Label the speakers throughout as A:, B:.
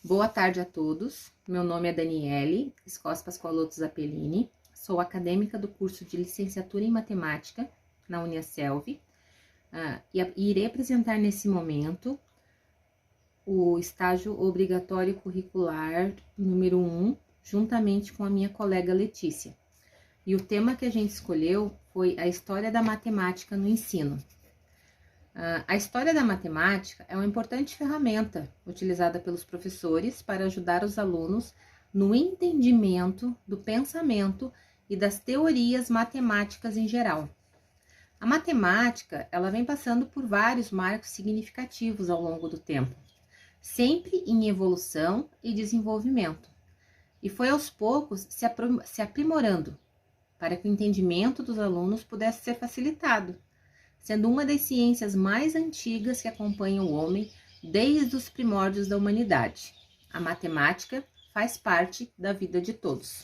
A: Boa tarde a todos. Meu nome é Daniele Scos Pascoaloto Zappellini. Sou acadêmica do curso de Licenciatura em Matemática na Uniaselv e irei apresentar nesse momento o estágio obrigatório curricular número 1, juntamente com a minha colega Letícia. E o tema que a gente escolheu foi a história da matemática no ensino. A história da matemática é uma importante ferramenta utilizada pelos professores para ajudar os alunos no entendimento do pensamento e das teorias matemáticas em geral. A matemática, ela vem passando por vários marcos significativos ao longo do tempo, sempre em evolução e desenvolvimento, e foi aos poucos se aprimorando para que o entendimento dos alunos pudesse ser facilitado, sendo uma das ciências mais antigas que acompanham o homem desde os primórdios da humanidade. A matemática faz parte da vida de todos.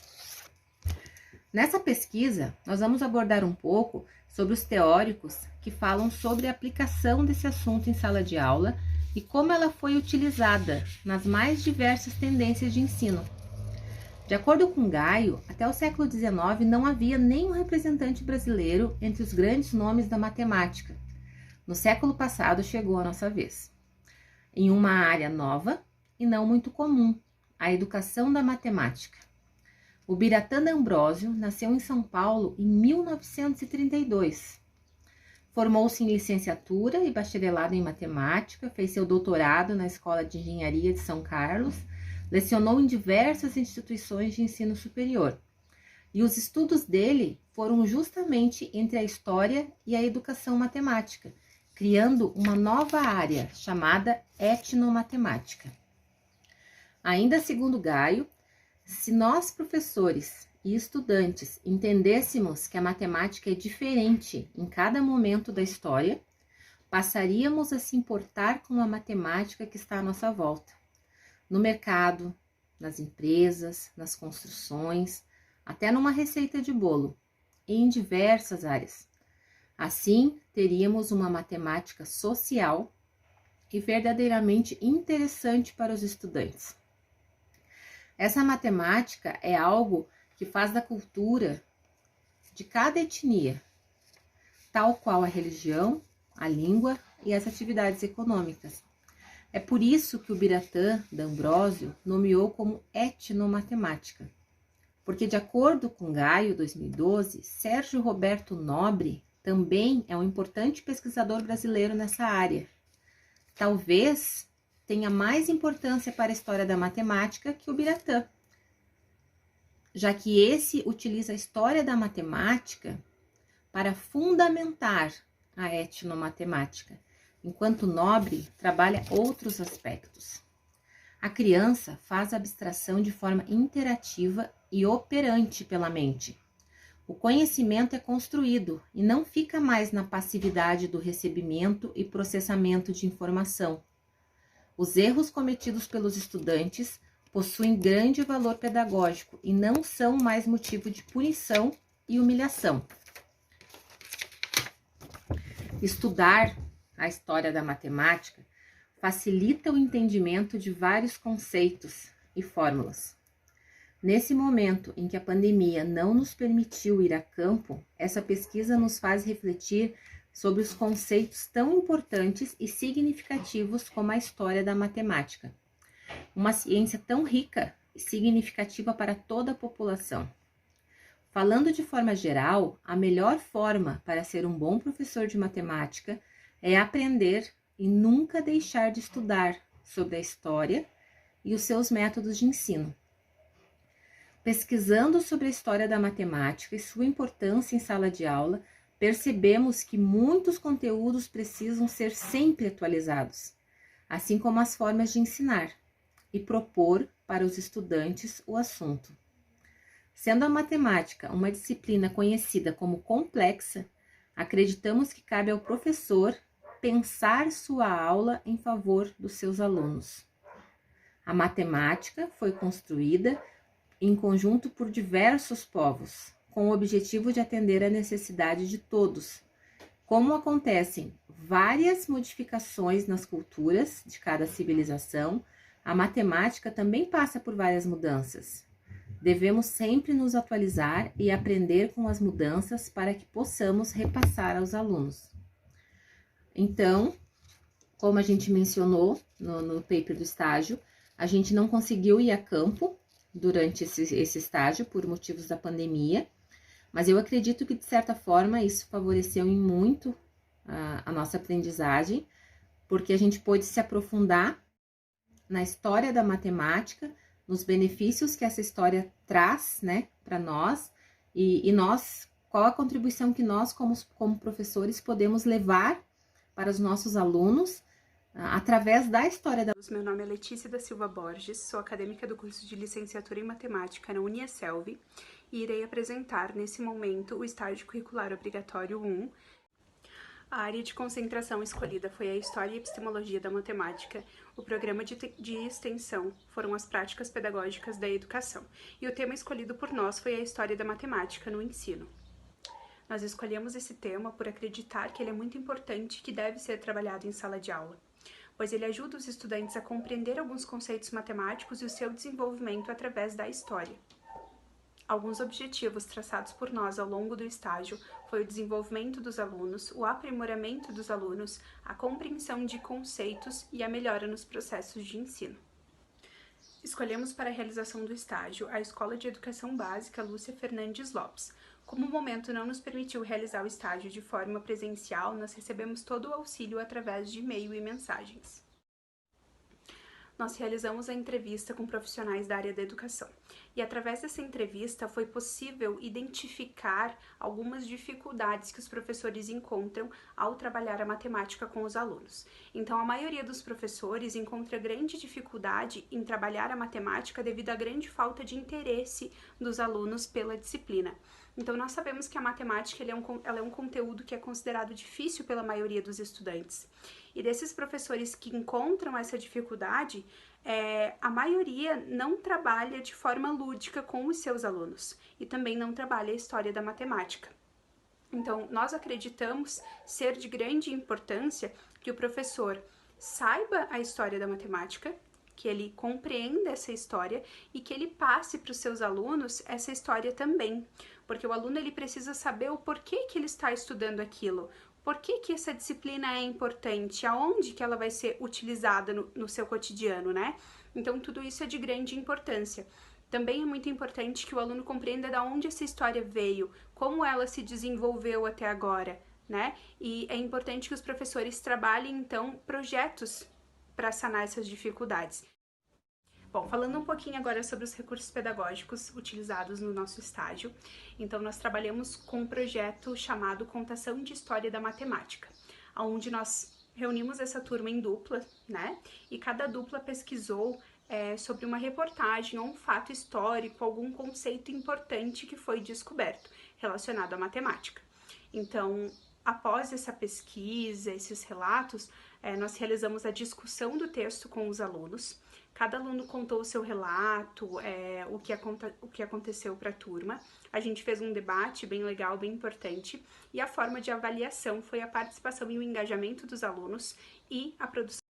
A: Nessa pesquisa, nós vamos abordar um pouco sobre os teóricos que falam sobre a aplicação desse assunto em sala de aula e como ela foi utilizada nas mais diversas tendências de ensino. De acordo com Gaio, até o século XIX não havia nenhum representante brasileiro entre os grandes nomes da matemática. No século passado chegou a nossa vez. Em uma área nova e não muito comum, a educação da matemática. O Biratã D'Ambrosio nasceu em São Paulo em 1932. Formou-se em licenciatura e bacharelado em matemática, fez seu doutorado na Escola de Engenharia de São Carlos, lecionou em diversas instituições de ensino superior. E os estudos dele foram justamente entre a história e a educação matemática, criando uma nova área chamada etnomatemática. Ainda segundo Gaio, se nós, professores e estudantes, entendêssemos que a matemática é diferente em cada momento da história, passaríamos a se importar com a matemática que está à nossa volta. No mercado, nas empresas, nas construções, até numa receita de bolo, em diversas áreas. Assim, teríamos uma matemática social e verdadeiramente interessante para os estudantes. Essa matemática é algo que faz da cultura de cada etnia, tal qual a religião, a língua e as atividades econômicas. É por isso que o Biratã D'Ambrosio nomeou como etnomatemática, porque de acordo com Gaio 2012, Sérgio Roberto Nobre também é um importante pesquisador brasileiro nessa área. Talvez tenha mais importância para a história da matemática que o Biratã, já que esse utiliza a história da matemática para fundamentar a etnomatemática, enquanto Nobre trabalha outros aspectos. A criança faz a abstração de forma interativa e operante pela mente. O conhecimento é construído e não fica mais na passividade do recebimento e processamento de informação. Os erros cometidos pelos estudantes possuem grande valor pedagógico e não são mais motivo de punição e humilhação. Estudar a história da matemática facilita o entendimento de vários conceitos e fórmulas. Nesse momento em que a pandemia não nos permitiu ir a campo, essa pesquisa nos faz refletir sobre os conceitos tão importantes e significativos como a história da matemática. Uma ciência tão rica e significativa para toda a população. Falando de forma geral, a melhor forma para ser um bom professor de matemática é aprender e nunca deixar de estudar sobre a história e os seus métodos de ensino. Pesquisando sobre a história da matemática e sua importância em sala de aula, percebemos que muitos conteúdos precisam ser sempre atualizados, assim como as formas de ensinar, e propor para os estudantes o assunto. Sendo a matemática uma disciplina conhecida como complexa, acreditamos que cabe ao professor pensar sua aula em favor dos seus alunos. A matemática foi construída em conjunto por diversos povos, com o objetivo de atender à necessidade de todos. Como acontecem várias modificações nas culturas de cada civilização, A matemática também passa por várias mudanças. Devemos sempre nos atualizar e aprender com as mudanças para que possamos repassar aos alunos. Então, como a gente mencionou no paper do estágio, a gente não conseguiu ir a campo durante esse estágio por motivos da pandemia, mas eu acredito que, de certa forma, isso favoreceu em muito a nossa aprendizagem, porque a gente pôde se aprofundar na história da matemática, nos benefícios que essa história traz, né, para nós, e nós, qual a contribuição que nós, como professores, podemos levar para os nossos alunos através da história da...
B: Meu nome é Letícia da Silva Borges, sou acadêmica do curso de Licenciatura em Matemática na Uniaselv e irei apresentar, nesse momento, o estágio curricular obrigatório 1. A área de concentração escolhida foi a História e Epistemologia da Matemática, o programa de extensão foram as práticas pedagógicas da educação, e o tema escolhido por nós foi a História da Matemática no ensino. Nós escolhemos esse tema por acreditar que ele é muito importante e que deve ser trabalhado em sala de aula, pois ele ajuda os estudantes a compreender alguns conceitos matemáticos e o seu desenvolvimento através da história. Alguns objetivos traçados por nós ao longo do estágio foi o desenvolvimento dos alunos, o aprimoramento dos alunos, a compreensão de conceitos e a melhora nos processos de ensino. Escolhemos para a realização do estágio a Escola de Educação Básica Lúcia Fernandes Lopes. Como o momento não nos permitiu realizar o estágio de forma presencial, nós recebemos todo o auxílio através de e-mail e mensagens. Nós realizamos a entrevista com profissionais da área da educação. E através dessa entrevista foi possível identificar algumas dificuldades que os professores encontram ao trabalhar a matemática com os alunos. Então, a maioria dos professores encontra grande dificuldade em trabalhar a matemática devido à grande falta de interesse dos alunos pela disciplina. Então, nós sabemos que a matemática ela é um conteúdo que é considerado difícil pela maioria dos estudantes. E desses professores que encontram essa dificuldade, a maioria não trabalha de forma lúdica com os seus alunos e também não trabalha a história da matemática. Então, nós acreditamos ser de grande importância que o professor saiba a história da matemática, que ele compreenda essa história e que ele passe para os seus alunos essa história também, porque o aluno ele precisa saber o porquê que ele está estudando aquilo, por que essa disciplina é importante, aonde que ela vai ser utilizada no seu cotidiano, né? Então, tudo isso é de grande importância. Também é muito importante que o aluno compreenda de onde essa história veio, como ela se desenvolveu até agora, né? E é importante que os professores trabalhem, então, projetos para sanar essas dificuldades. Bom, falando um pouquinho agora sobre os recursos pedagógicos utilizados no nosso estágio, então nós trabalhamos com um projeto chamado Contação de História da Matemática, onde nós reunimos essa turma em dupla, né? E cada dupla pesquisou sobre uma reportagem ou um fato histórico, algum conceito importante que foi descoberto relacionado à matemática. Então, após essa pesquisa, esses relatos, nós realizamos a discussão do texto com os alunos. Cada aluno contou o seu relato, o que aconteceu para a turma. A gente fez um debate bem legal, bem importante. E a forma de avaliação foi a participação e o engajamento dos alunos e a produção